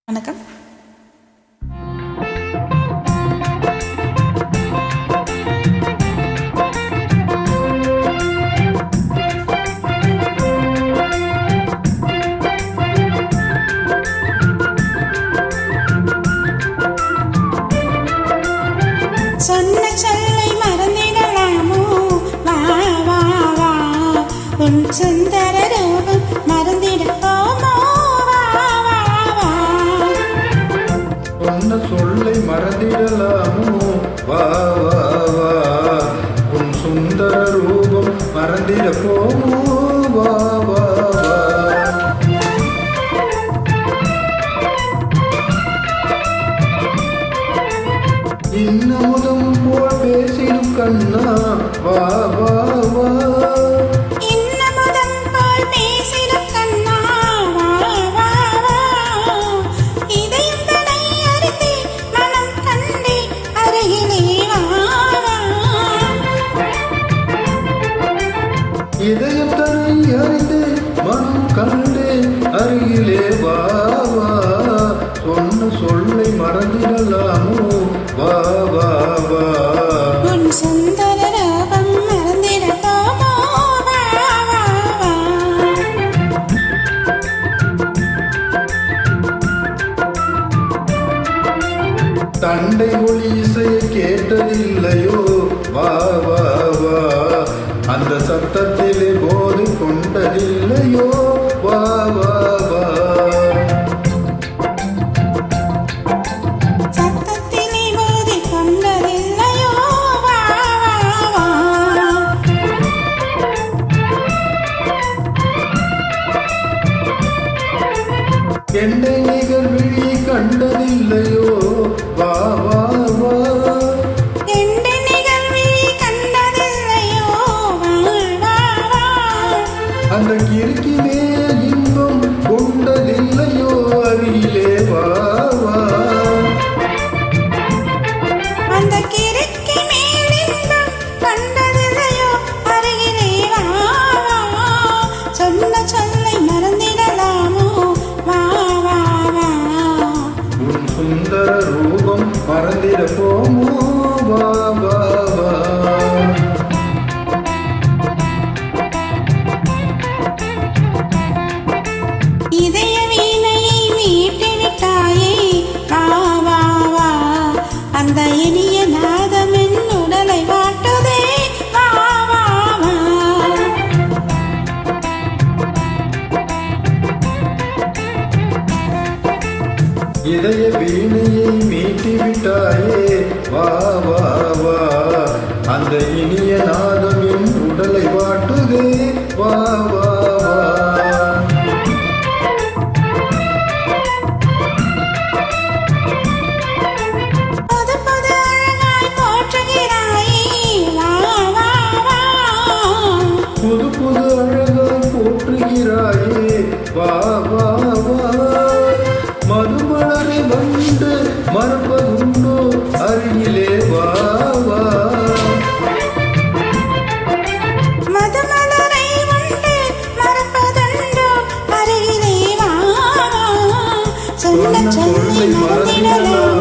வணக்கம். சொன்ன சொல்லை மறந்திடலாமோ? வா வா வா, உன் சுந்தர ரூபம் மறந்திட போமோ? வா வா வா. சொன்ன சொல்லை மறந்திடலாமோ? வா வா வா, உன் சுந்தர ரூபம் மறந்திட போமோ? வா வா வா. இன்னமுதம் போல் பேசிடும் கண்ணா, வா வா வா. இன்னமுதம் போல் பேசிடும் கண்ணா, வா வா வா. இதயம் தனை அறிந்தே மனம் கண்டே அருகிலே வா வா. இதயம் தனை அறிந்தே மனம் கண்டே அருகிலே வா வா. சொன்ன சொல்லை மறந்திடலாமோ? வா வா வா. உன் சுந்தர ரூபம் மறந்திட போமோ? வா வா வா. தண்டை ஒளி இசையை கேட்டதில்லையோ? வா வா வா. அந்த சத்தத்திலே போது கொண்டதில்லையோ? வா வா வா. சத்தத்திலே மோதி கொண்டதில்லையோ? வா வா வா. என்னை நிகர் விழி கண்டதில்லையோ? வா வா வா. எந்த நிகழ்வை கண்டதில்லையோ? வா வா வா. அந்த கிறுக்கி மேல் இன்பம் கொண்டதில்லையோ? அருகிலே வா வா. அந்த கிறுக்கி மேல் இன்பம் கண்டதில்லையோ? அருகிலே வா வா. சொன்ன சொல்லை மறந்திடலாமோ? வா வா வா. உன் சுந்தர ரூபம் மறந்திட போமோ? வா வா வா. இதய வீணையை மீட்டு விட்டாயே, வா வா வா. அந்த இனிய நாதம் என் உடலை வாட்டுதே, வா வா வா. இதய வீணையை மீட்டி விட்டாயே, வா வா வா. அந்த இனிய நாதம் என் உடலை வாட்டுதே, வா வா வா. புது புது அழகாய் போற்றுகிறாயே, வா வா வா. புது புது அழகாய் போற்றுகிறாயே, வா வா வா. மதுமலரை வந்து மறப்பதுண்டோ? அருகிலே வா வா. மதுமலரை உண்டு மறப்பதுண்டோ? அருகிலே வா வா. சொன்ன சொல்லை மறந்திடலாம்.